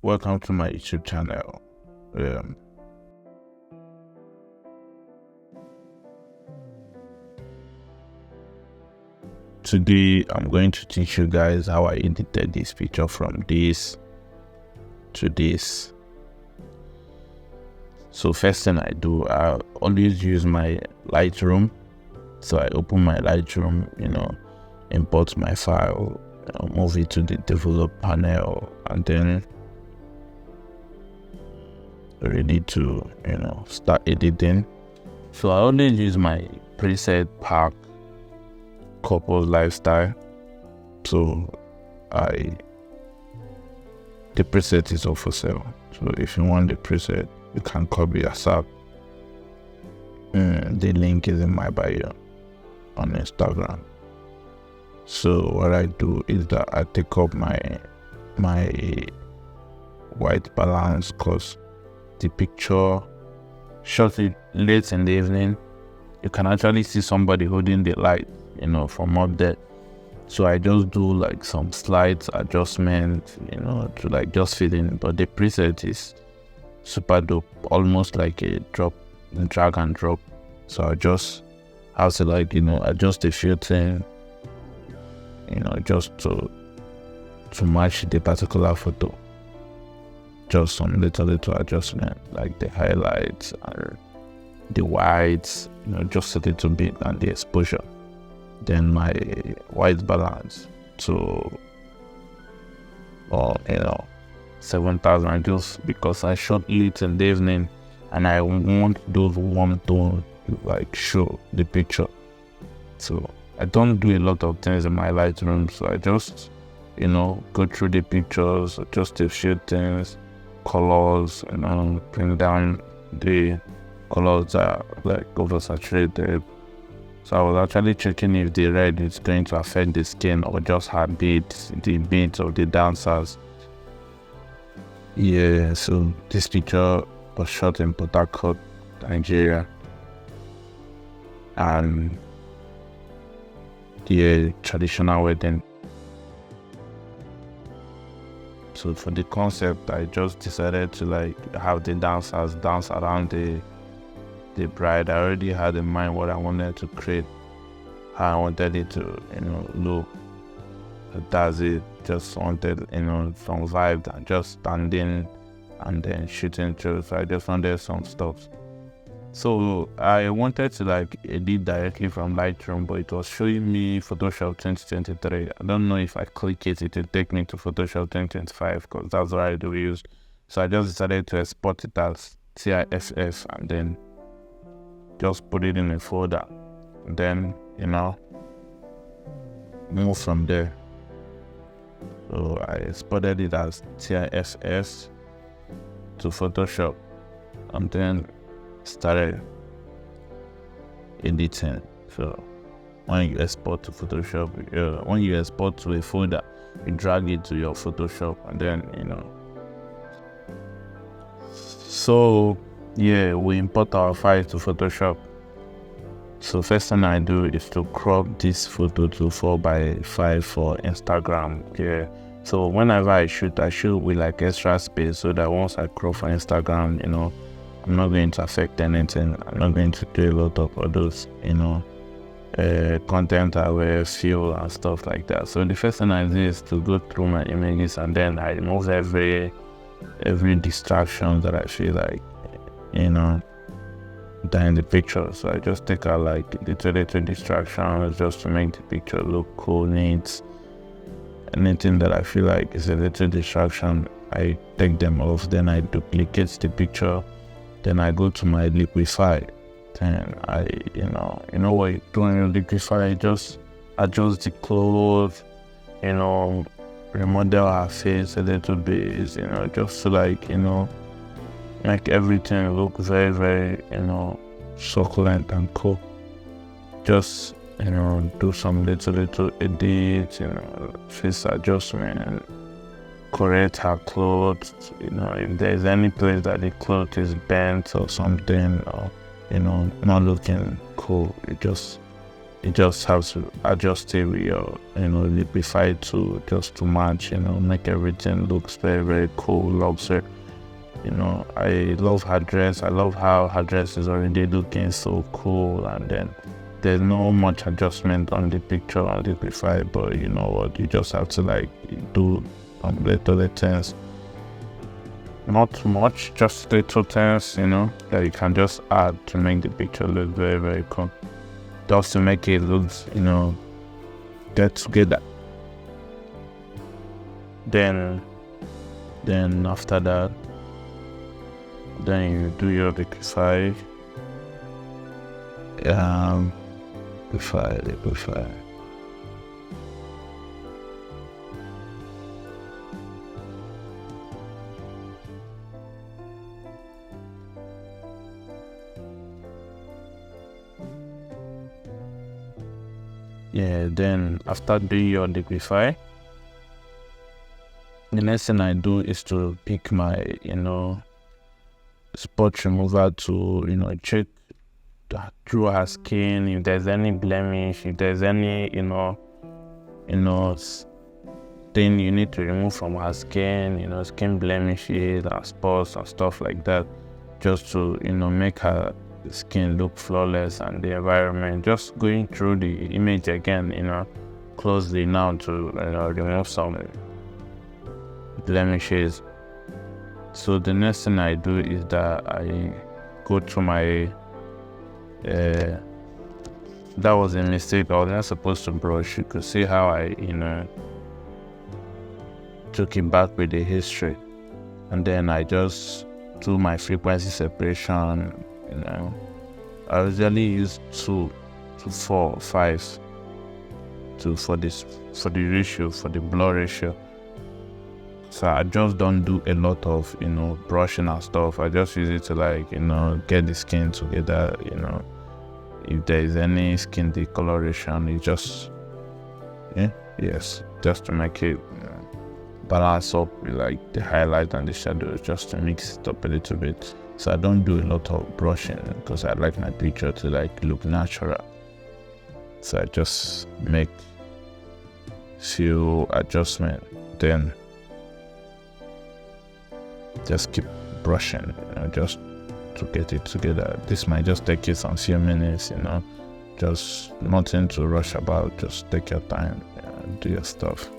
Welcome to my YouTube channel. Today I'm going to teach you guys how I edited this picture from this to this. So first thing I do, I always use my Lightroom. So I open my Lightroom, import my file, move it to the develop panel, and then ready to start editing. So I always use my preset pack couple lifestyle. So the preset is all for sale. So if you want the preset, you can copy yourself. The link is in my bio on Instagram. So what I do is that I take up my white balance, because the picture shot it late in the evening. You can actually see somebody holding the light, from up there. So I just do like some slight adjustment, to like just fit in. But the preset is super dope, almost like a drag and drop. So I just have to adjust a few things, just to match the particular photo. Just some little adjustment, like the highlights or the whites, just a little bit, and the exposure. Then my white balance to 7,000, just because I shot late in the evening and I want those warm tones to show the picture. So I don't do a lot of things in my Lightroom, so I just go through the pictures, adjust a few things, colors, bring down the colors that are oversaturated. So I was actually checking if the red is going to affect the skin or just the beats of the dancers. Yeah, so this picture was shot in Port Harcourt, Nigeria, and the traditional wedding. So for the concept, I just decided to have the dancers dance around the bride. I already had in mind what I wanted to create, how I wanted it to look. That's it. Just wanted some vibe and just standing and then shooting through. So I just wanted some stuff. So I wanted to edit directly from Lightroom, but it was showing me Photoshop 2023. I don't know if I click it, it will take me to Photoshop 2025, because that's what I do use. So I just decided to export it as TIFF and then just put it in a folder. And then, move from there. So I exported it as TIFF to Photoshop and then started editing. So when you export to Photoshop, when you export to a folder, you drag it to your Photoshop, and then so yeah, we import our file to Photoshop. So first thing I do is to crop this photo to 4:5 for Instagram. Yeah. So whenever I shoot with extra space, so that once I crop for Instagram, I'm not going to affect anything. I'm not going to do a lot of others, content I will feel and stuff like that. So the first thing I do is to go through my images, and then I remove every distraction that I feel that in the picture. So I just take out little distractions just to make the picture look cool, neat. Anything that I feel is a little distraction, I take them off. Then I duplicate the picture. Then I go to my liquify. Then I, what you do in liquify, just adjust the clothes, remodel her face a little bit, just to make everything look very, very, succulent and cool. Just, do some little edits, face adjustment, correct her clothes, if there's any place that the cloth is bent or something, or, not looking cool, you just You just have to adjust it with your, liquify to just to match, make everything looks very, very cool, luxury. I love her dress. I love how her dress is already looking so cool, and then there's no much adjustment on the picture on liquify, but you know what, you just have to like do some little things. Not much, just little things, that you can just add to make the picture look very, very cool. Just to make it look, get together. Then after that, then you do your liquify. Liquify. Yeah, then after doing your liquify, the next thing I do is to pick my, spot remover to, check through her skin, if there's any blemish, if there's any, thing you need to remove from her skin, skin blemishes and spots and stuff like that, just to, make her skin look flawless, and the environment, just going through the image again, closely now to, remove some blemishes. So the next thing I do is that I go to my that was a mistake. I was not supposed to brush. You could see how I took it back with the history, and then I just do my frequency separation. I usually use 2 to 4 or 5 for the ratio, for the blur ratio. So I just don't do a lot of brushing and stuff. I just use it to like get the skin together. If there is any skin discoloration, it just just to make it balance up with like the highlight and the shadows, just to mix it up a little bit. So I don't do a lot of brushing because I like my picture to like look natural. So I just make few adjustments, then just keep brushing, just to get it together. This might just take you some few minutes, just nothing to rush about. Just take your time, do your stuff.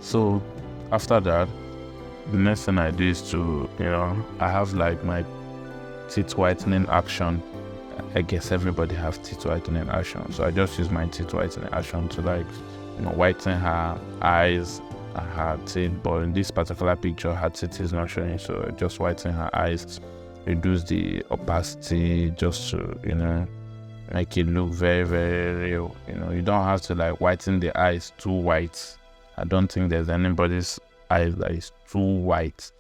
So after that, the next thing I do is to, I have like my teeth whitening action. I guess everybody have teeth whitening action. So I just use my teeth whitening action to like, whiten her eyes and her teeth. But in this particular picture, her teeth is not showing. So I just whiten her eyes, reduce the opacity, just to, make it look very, very real. You don't have to like whiten the eyes too white. I don't think there's anybody's eyes that is too white.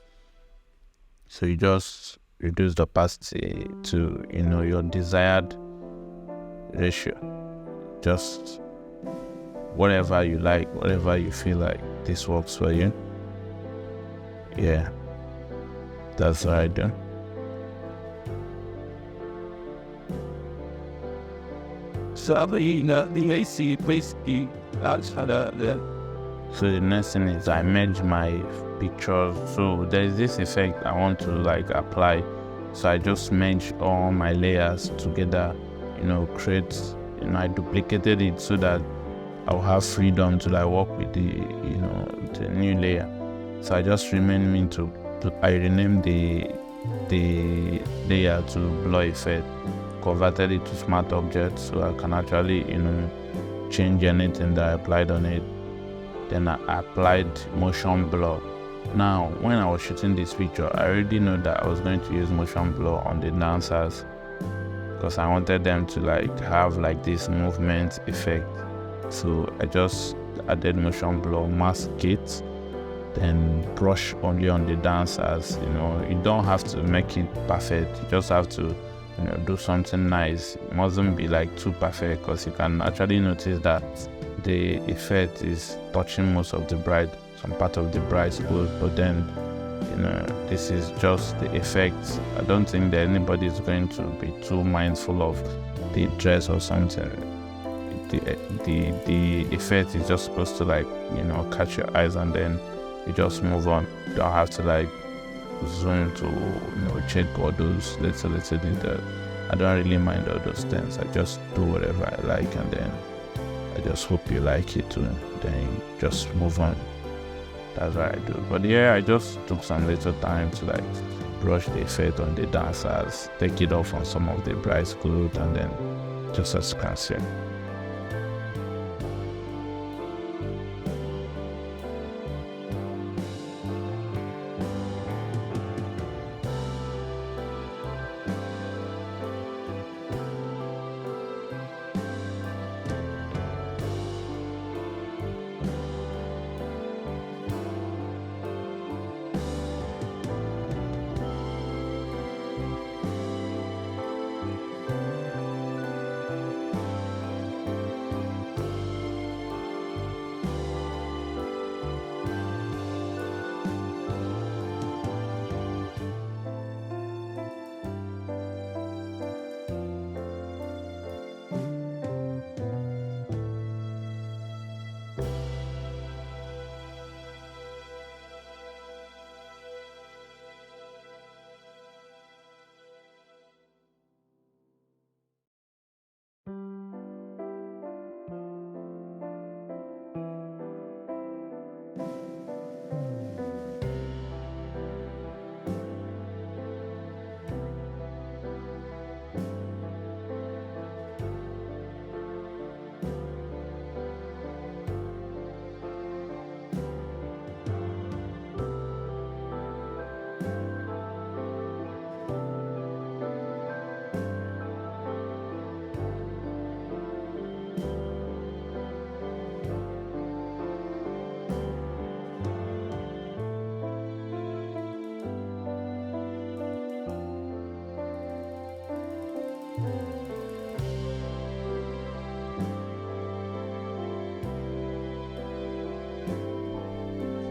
So you just reduce the opacity to, your desired ratio. Just whatever you like, whatever you feel like this works for you. Yeah, that's what I do. So the AC basically that's how So the next thing is I merge my pictures. So there's this effect I want to like apply. So I just merge all my layers together, create, I duplicated it so that I'll have freedom to like work with the new layer. So I just rename the the layer to blur effect, converted it to smart object, so I can actually change anything that I applied on it. Then I applied motion blur. Now when I was shooting this picture, I already know that I was going to use motion blur on the dancers, because I wanted them to have this movement effect. So I just added motion blur, mask it, then brush only on the dancers. You don't have to make it perfect, you just have to do something nice. It mustn't be too perfect, because you can actually notice that the effect is touching most of the bride, some part of the bride's clothes, but then this is just the effect. I don't think that anybody is going to be too mindful of the dress or something. The effect is just supposed to catch your eyes, and then you just move on. You don't have to zoom to check all those little details. I don't really mind all those things. I just do whatever I like, and then I just hope you like it too. Then just move on. That's what I do. But yeah, I just took some little time to brush the effect on the dancers, take it off on some of the bride's clothes, and then just as you can see.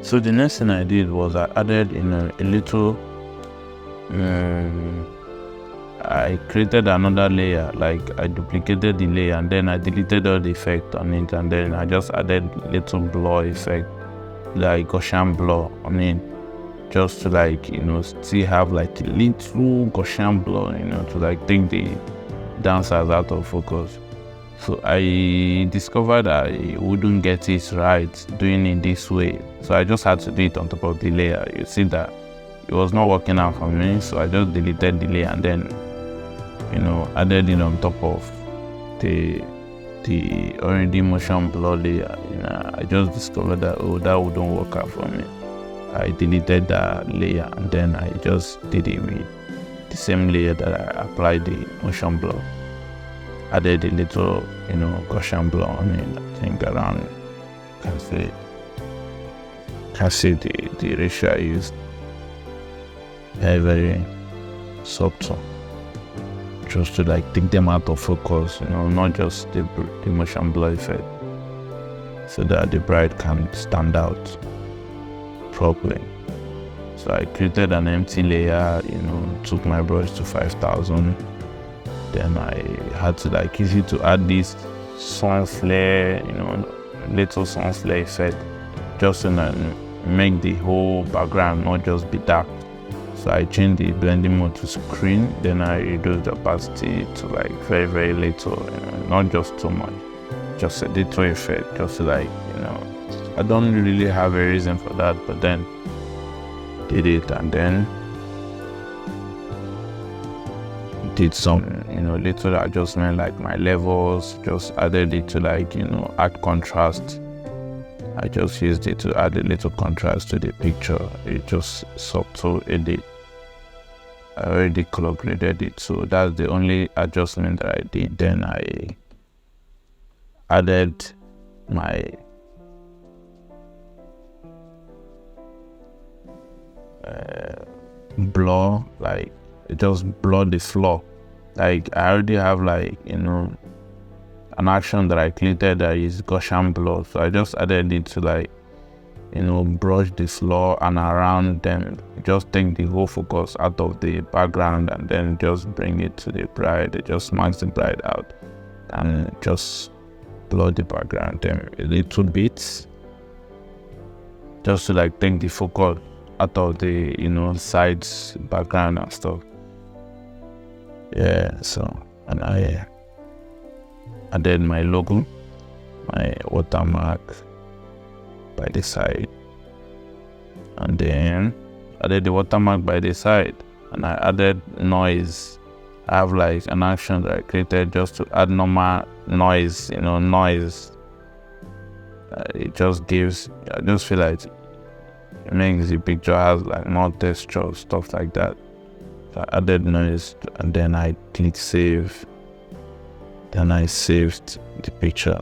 So the next thing I did was I added a little, I created another layer, I duplicated the layer, and then I deleted all the effect on it, and then I just added little blur effect, Gaussian blur on it, just to still have a little Gaussian blur, to take the dancers out of focus. So I discovered I wouldn't get it right doing it this way, so I just had to do it on top of the layer. You see that it was not working out for me, so I just deleted the layer and then added it on top of the already motion blur layer. I just discovered that that wouldn't work out for me. I deleted that layer and then I just did it with the same layer that I applied the motion blur. Added a little, Gaussian blur on it. I think around, can see the ratio I used. Very, very subtle, just to take them out of focus, not just the motion blur effect, so that the bride can stand out properly. So I created an empty layer, took my brush to 5,000. Then I had to easy to add this sun flare, little sun flare effect, just to make the whole background not just be dark. So I changed the blending mode to screen, then I reduced the opacity to very, very little, not just too much, just a little effect, just to I don't really have a reason for that, but then did it, and then did some, little adjustment, like my levels, just added it to add contrast. I just used it to add a little contrast to the picture. It just subtle edit. I already color graded it, so that's the only adjustment that I did. Then I added my blur, like just blur the floor. Like I already have an action that I created that is Gaussian blur, so I just added it to brush the floor and around them, just take the whole focus out of the background and then just bring it to the bride. Just mask the bride out and just blur the background them a little bit, just to take the focus out of the sides, background and stuff. Yeah, so and I added my logo, my watermark by the side, and then added the watermark by the side, and I added noise. I have an action that I created just to add normal noise, noise. It just gives, I just feel like it makes the picture has more texture, stuff like that. So I added noise, and then I click save. Then I saved the picture.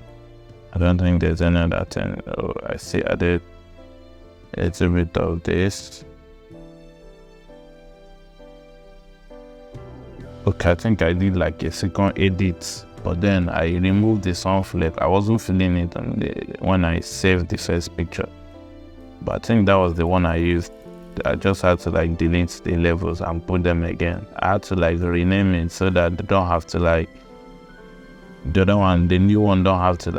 I don't think there's any other thing. Oh, I see I did a little bit of this. Okay, I think I did a second edit, but then I removed the sound flake. I wasn't feeling it when I saved the first picture, but I think that was the one I used. I just had to delete the levels and put them again. I had to rename it so that they don't have to the other one, the new one, don't have to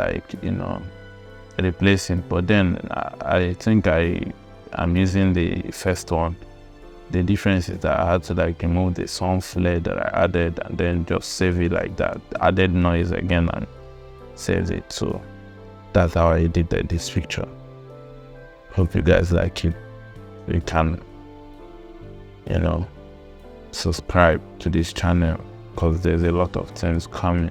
replace it. But then I think I'm using the first one. The difference is that I had to remove the sound flare that I added and then just save it like that. Added noise again and saved it. So that's how I did this picture. Hope you guys like it. You can subscribe to this channel because there's a lot of things coming.